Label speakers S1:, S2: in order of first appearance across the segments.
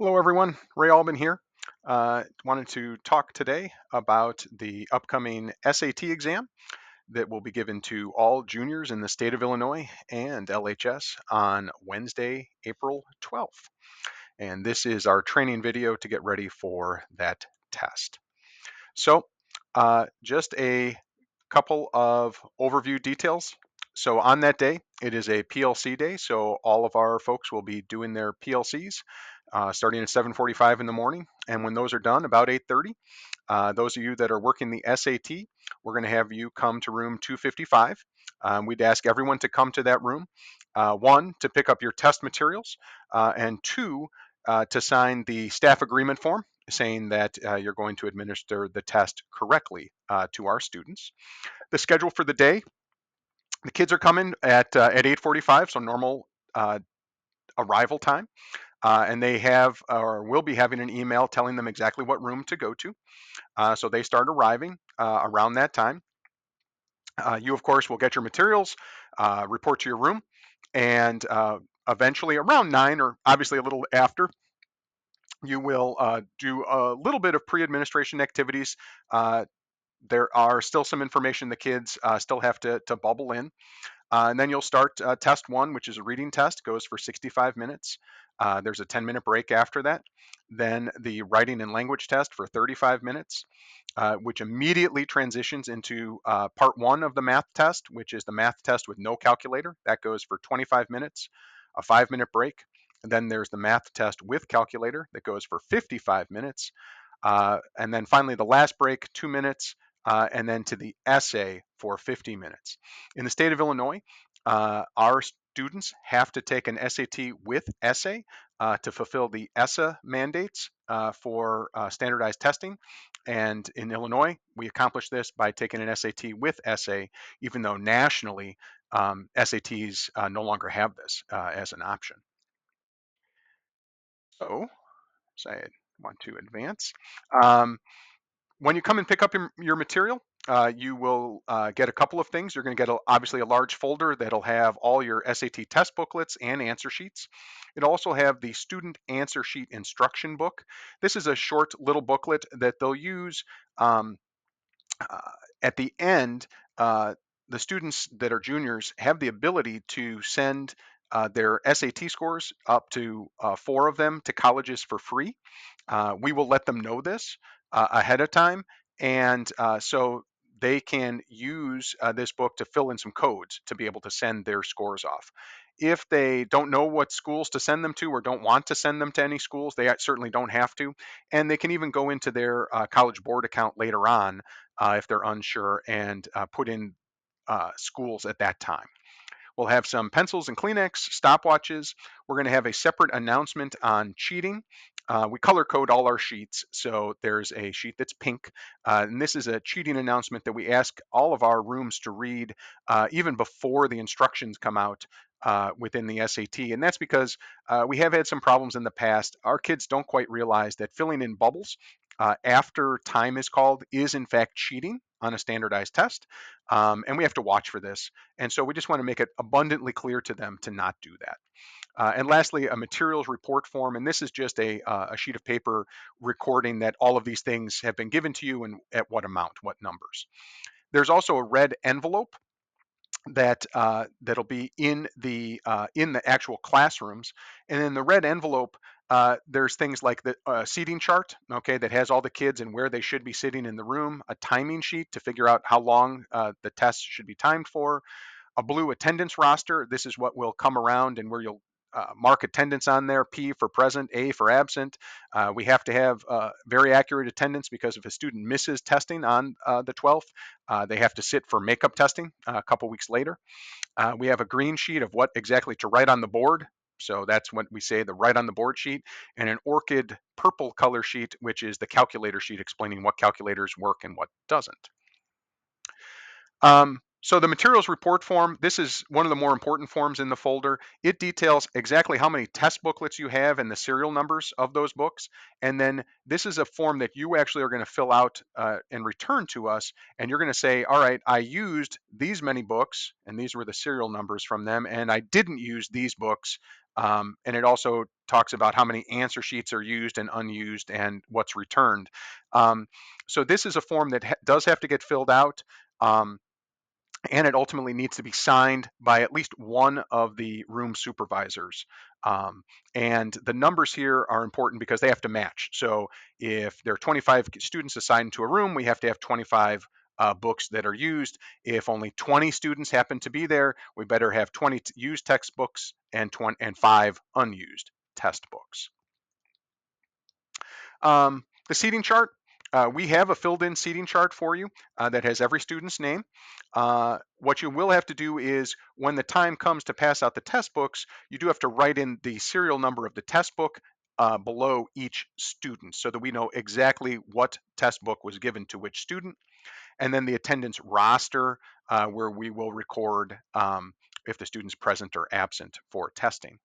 S1: Hello, everyone. Ray Albin here. Wanted to talk today about the upcoming SAT exam that will be given to all juniors in the state of Illinois and LHS on Wednesday, April 12th. And this is our training video to get ready for that test. So, just a couple of overview details. So, on that day, it is a PLC day. So, all of our folks will be doing their PLCs starting at 7:45 in the morning. And when those are done, about 8:30, those of you that are working the SAT, we're going to have you come to room 255. We'd ask everyone to come to that room. One, to pick up your test materials, and two, to sign the staff agreement form saying that you're going to administer the test correctly to our students. The schedule for the day: the kids are coming at 8:45, so normal arrival time, and they have or will be having an email telling them exactly what room to go to. So they start arriving around that time. You, of course, will get your materials, report to your room, and eventually around 9, or obviously a little after, you will do a little bit of pre-administration activities. Uh, there are still some information the kids still have to bubble in. And then you'll start test one, which is a reading test, goes for 65 minutes. There's a 10-minute break after that. Then the writing and language test for 35 minutes, which immediately transitions into part one of the math test, which is the math test with no calculator. That goes for 25 minutes, a 5-minute break. And then there's the math test with calculator that goes for 55 minutes. And then finally, the last break, 2 minutes, and then to the essay for 50 minutes. In the state of Illinois, our students have to take an SAT with essay to fulfill the ESSA mandates for standardized testing. And in Illinois, we accomplish this by taking an SAT with essay, even though nationally SATs no longer have this as an option. So I want to advance. Um, when you come and pick up your material, you will get a couple of things. You're going to get obviously a large folder that'll have all your SAT test booklets and answer sheets. It'll also have the student answer sheet instruction book. This is a short little booklet that they'll use um, uh, at the end. The students that are juniors have the ability to send their SAT scores, up to 4 of them, to colleges for free. We will let them know this ahead of time, and so they can use this book to fill in some codes to be able to send their scores off. If they don't know what schools to send them to, or don't want to send them to any schools, they certainly don't have to. And they can even go into their College Board account later on if they're unsure, and put in schools at that time. We'll have some pencils and Kleenex, stopwatches. We're going to have a separate announcement on cheating. We color code all our sheets, so there's a sheet that's pink, and this is a cheating announcement that we ask all of our rooms to read even before the instructions come out within the SAT. And that's because we have had some problems in the past. Our kids don't quite realize that filling in bubbles after time is called is in fact cheating on a standardized test, and we have to watch for this. And so we just want to make it abundantly clear to them to not do that. And lastly, a materials report form, and this is just a sheet of paper recording that all of these things have been given to you and at what amount, what numbers. There's also a red envelope that'll be in the actual classrooms, and in the red envelope, there's things like the seating chart, okay, that has all the kids and where they should be sitting in the room, a timing sheet to figure out how long the test should be timed for, a blue attendance roster. This is what will come around and where you'll mark attendance on there: P for present, A for absent. We have to have very accurate attendance, because if a student misses testing on the 12th, they have to sit for makeup testing a couple weeks later. We have a green sheet of what exactly to write on the board. So that's what we say, the write on the board sheet, and an orchid purple color sheet, which is the calculator sheet explaining what calculators work and what doesn't. So the materials report form, this is one of the more important forms in the folder. It details exactly how many test booklets you have and the serial numbers of those books. And then this is a form that you actually are going to fill out and return to us. And you're going to say, all right, I used these many books, and these were the serial numbers from them, and I didn't use these books, And it also talks about how many answer sheets are used and unused and what's returned. Um, so this is a form that does have to get filled out. Um, and it ultimately needs to be signed by at least one of the room supervisors. Um, and the numbers here are important because they have to match. So if there are 25 students assigned to a room, we have to have 25 books that are used. If only 20 students happen to be there, we better have 20 used textbooks and 5 unused test books. The seating chart, we have a filled in seating chart for you that has every student's name. What you will have to do is when the time comes to pass out the test books, you do have to write in the serial number of the test book below each student so that we know exactly what test book was given to which student. And then the attendance roster where we will record if the student's present or absent for testing.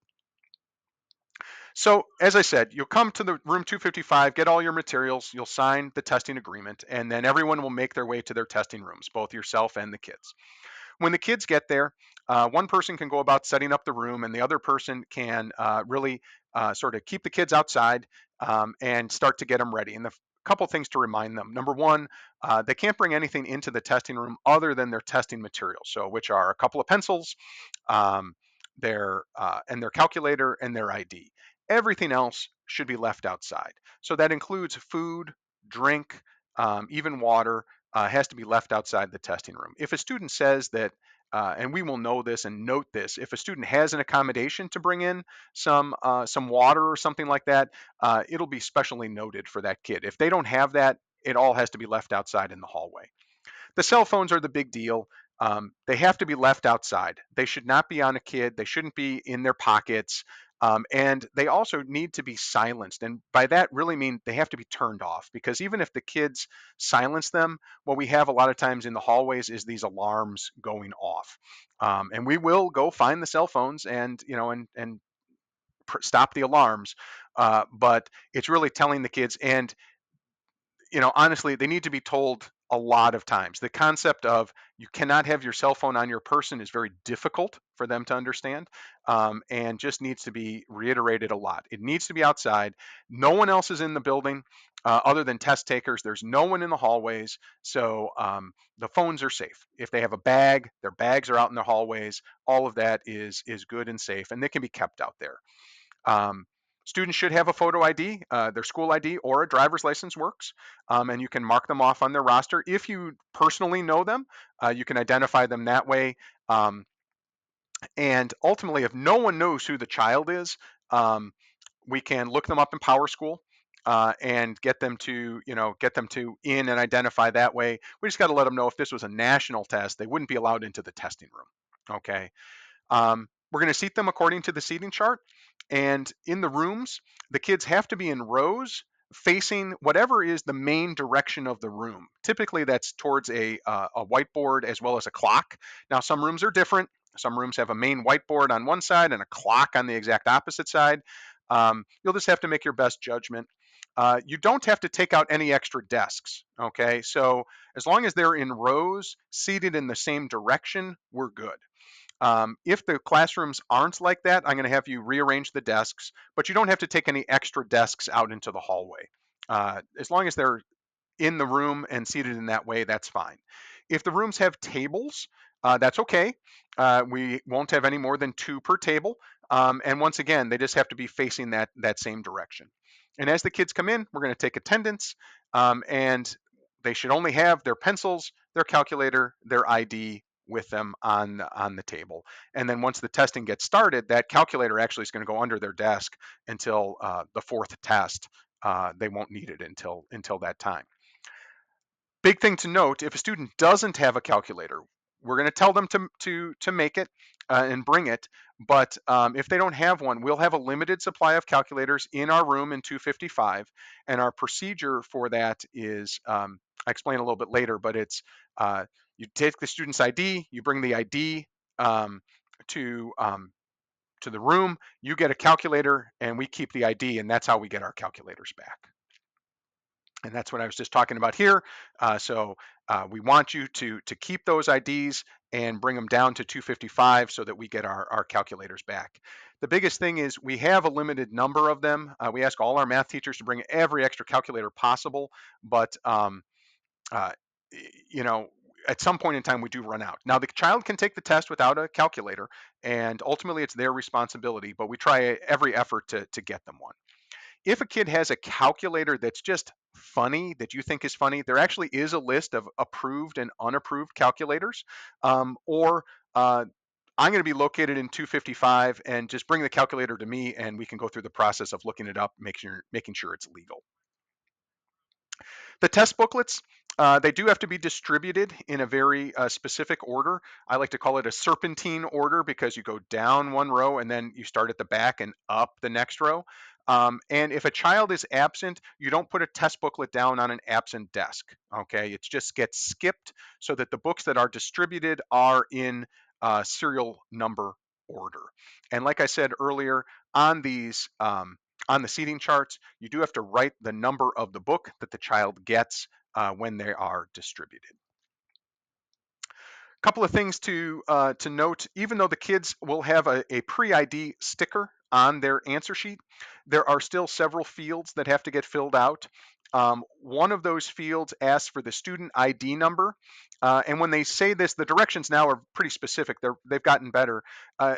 S1: So, as I said, you'll come to the room 255, get all your materials, you'll sign the testing agreement, and then everyone will make their way to their testing rooms, both yourself and the kids. When the kids get there, one person can go about setting up the room, and the other person can really sort of keep the kids outside and start to get them ready. And the couple things to remind them. Number one, they can't bring anything into the testing room other than their testing materials, so which are a couple of pencils, um, their calculator and their ID. Everything else should be left outside. So that includes food, drink, even water has to be left outside the testing room. If a student says that, and we will know this and note this, if a student has an accommodation to bring in some water or something like that, it'll be specially noted for that kid. If they don't have that, it all has to be left outside in the hallway. The cell phones are the big deal. They have to be left outside. They should not be on a kid. They shouldn't be in their pockets. And they also need to be silenced. And by that, really mean they have to be turned off because even if the kids silence them, what we have a lot of times in the hallways is these alarms going off. And we will go find the cell phones and stop the alarms. But it's really telling the kids, and honestly, they need to be told a lot of times. The concept of you cannot have your cell phone on your person is very difficult for them to understand, and just needs to be reiterated a lot. It needs to be outside. No one else is in the building other than test takers. There's no one in the hallways, so the phones are safe. If they have a bag, their bags are out in the hallways. All of that is good and safe, and they can be kept out there. Um, Students should have a photo ID, their school ID or a driver's license works, and you can mark them off on their roster. If you personally know them, you can identify them that way. Um, and ultimately, if no one knows who the child is, um, we can look them up in PowerSchool and get them to in and identify that way. We just got to let them know if this was a national test, they wouldn't be allowed into the testing room. Okay. We're going to seat them according to the seating chart. And in the rooms, the kids have to be in rows facing whatever is the main direction of the room. Typically, that's towards a whiteboard as well as a clock. Now, some rooms are different. Some rooms have a main whiteboard on one side and a clock on the exact opposite side. You'll just have to make your best judgment. You don't have to take out any extra desks. Okay, so as long as they're in rows, seated in the same direction, we're good. If the classrooms aren't like that, I'm going to have you rearrange the desks, but you don't have to take any extra desks out into the hallway. As long as they're in the room and seated in that way, that's fine. If the rooms have tables, that's okay. We won't have any more than 2 per table. And once again, they just have to be facing that same direction. And as the kids come in, we're going to take attendance, and they should only have their pencils, their calculator, their ID with them on the table. And then once the testing gets started, that calculator actually is going to go under their desk until the 4th test. They won't need it until that time. Big thing to note, if a student doesn't have a calculator, we're going to tell them to make it and bring it. But if they don't have one, we'll have a limited supply of calculators in our room in 255. And our procedure for that is, I explain a little bit later, but it's you take the student's ID, you bring the ID um, to um, to the room, you get a calculator, and we keep the ID, and that's how we get our calculators back. and that's what I was just talking about here. So we want you to keep those IDs and bring them down to 255 so that we get our calculators back. The biggest thing is we have a limited number of them. We ask all our math teachers to bring every extra calculator possible, but uh, you know, at some point in time we do run out. Now the child can take the test without a calculator, and ultimately it's their responsibility. But we try every effort to get them one. If a kid has a calculator that's just funny, that you think is funny, there actually is a list of approved and unapproved calculators. Or I'm going to be located in 255, and just bring the calculator to me, and we can go through the process of looking it up, making sure it's legal. The test booklets, they do have to be distributed in a very specific order. I like to call it a serpentine order because you go down one row and then you start at the back and up the next row. And if a child is absent, you don't put a test booklet down on an absent desk. Okay, it just gets skipped so that the books that are distributed are in serial number order. And like I said earlier, on these on the seating charts, you do have to write the number of the book that the child gets when they are distributed. Couple of things to note: even though the kids will have a pre-ID sticker on their answer sheet, there are still several fields that have to get filled out. One of those fields asks for the student ID number, and when they say this, the directions now are pretty specific. They've gotten better.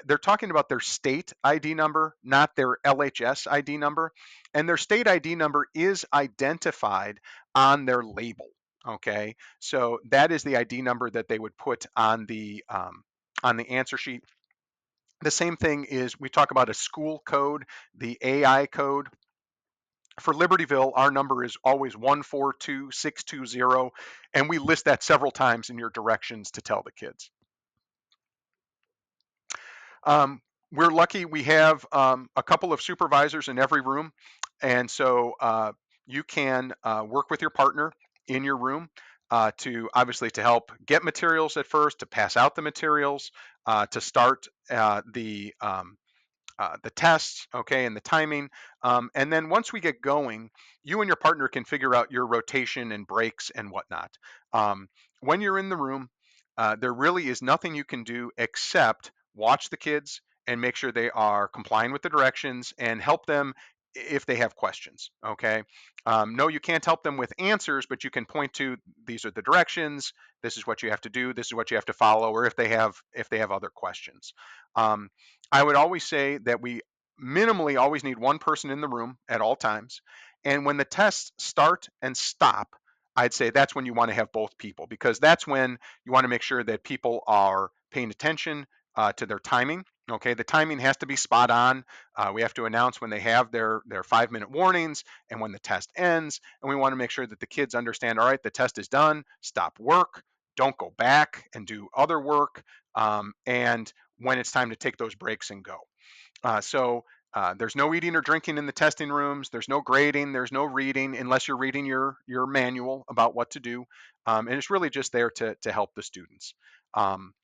S1: They're talking about their state ID number, not their LHS ID number, and their state ID number is identified on their label. Okay, so that is the ID number that they would put on the answer sheet. The same thing is we talk about a school code, the AI code. For Libertyville, our number is always 142620, and we list that several times in your directions to tell the kids. We're lucky we have a couple of supervisors in every room, and so you can work with your partner in your room to obviously to help get materials at first, to pass out the materials, to start the tests, okay, and the timing. And then once we get going, you and your partner can figure out your rotation and breaks and whatnot. When you're in the room, there really is nothing you can do except watch the kids and make sure they are complying with the directions and help them if they have questions. Okay. No, you can't help them with answers, but you can point to these are the directions. This is what you have to do. This is what you have to follow. Or if they have other questions. Um, I would always say that we minimally always need one person in the room at all times. And when the tests start and stop, I'd say that's when you want to have both people, because that's when you want to make sure that people are paying attention to their timing. Okay, the timing has to be spot on. We have to announce when they have their 5 minute warnings and when the test ends. And we want to make sure that the kids understand, all right, the test is done, stop work, don't go back and do other work. And when it's time to take those breaks and go. So there's no eating or drinking in the testing rooms. There's no grading. There's no reading unless you're reading your manual about what to do. And it's really just there to help the students. Um,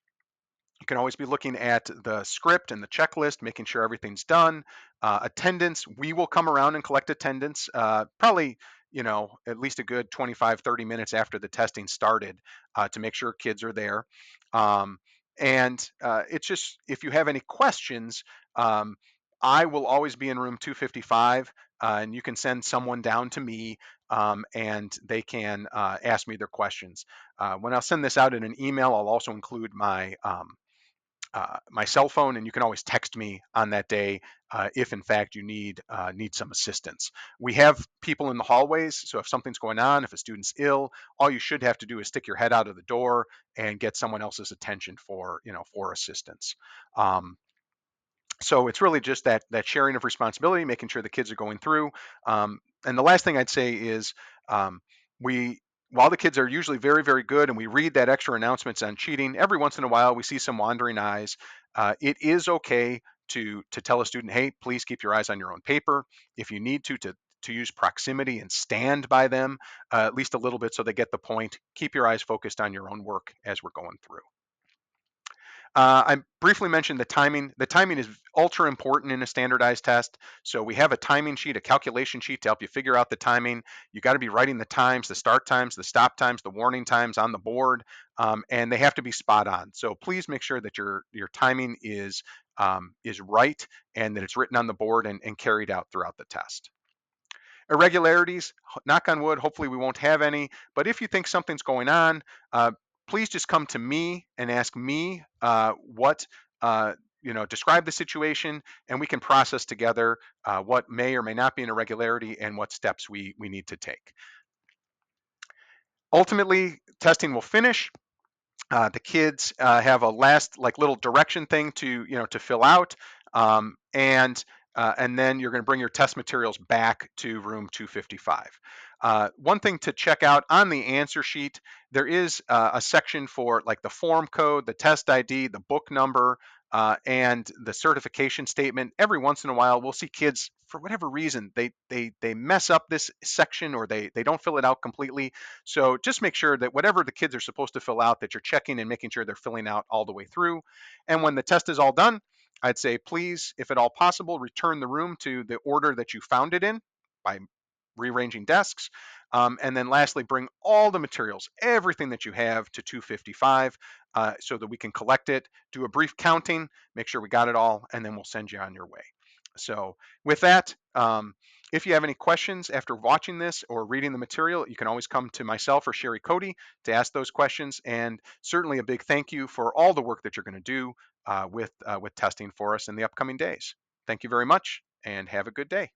S1: you can always be looking at the script and the checklist, making sure everything's done. Attendance, we will come around and collect attendance probably, at least a good 25, 30 minutes after the testing started to make sure kids are there. Um, and it's just, if you have any questions, um, I will always be in room 255, and you can send someone down to me and they can ask me their questions. When I'll send this out in an email, I'll also include my cell phone, and you can always text me on that day if, in fact, you need some assistance. We have people in the hallways, so if something's going on, if a student's ill, all you should have to do is stick your head out of the door and get someone else's attention for assistance. Um, so it's really just that sharing of responsibility, making sure the kids are going through. And the last thing I'd say is um, we while the kids are usually very, very good and we read that extra announcements on cheating, every once in a while we see some wandering eyes. It is okay to tell a student, hey, please keep your eyes on your own paper. If you need to use proximity and stand by them at least a little bit so they get the point, keep your eyes focused on your own work as we're going through. I briefly mentioned the timing. The timing is ultra important in a standardized test. So we have a timing sheet, a calculation sheet to help you figure out the timing. You got to be writing the times, the start times, the stop times, the warning times on the board, and they have to be spot on. So please make sure that your timing is right and that it's written on the board and carried out throughout the test. Irregularities, knock on wood, hopefully we won't have any. But if you think something's going on, please just come to me and ask me what, describe the situation, and we can process together what may or may not be an irregularity and what steps we need to take. Ultimately, testing will finish. The kids have a last like little direction thing to fill out, and then you're going to bring your test materials back to room 255. One thing to check out on the answer sheet, there is a section for like the form code, the test ID, the book number, and the certification statement. Every once in a while, we'll see kids for whatever reason they mess up this section or they don't fill it out completely. So just make sure that whatever the kids are supposed to fill out, that you're checking and making sure they're filling out all the way through. And when the test is all done, I'd say please, if at all possible, return the room to the order that you found it in by rearranging desks. And then lastly, bring all the materials, everything that you have to 255 so that we can collect it, do a brief counting, make sure we got it all, and then we'll send you on your way. So with that, if you have any questions after watching this or reading the material, you can always come to myself or Sherry Cody to ask those questions. And certainly a big thank you for all the work that you're going to do with testing for us in the upcoming days. Thank you very much and have a good day.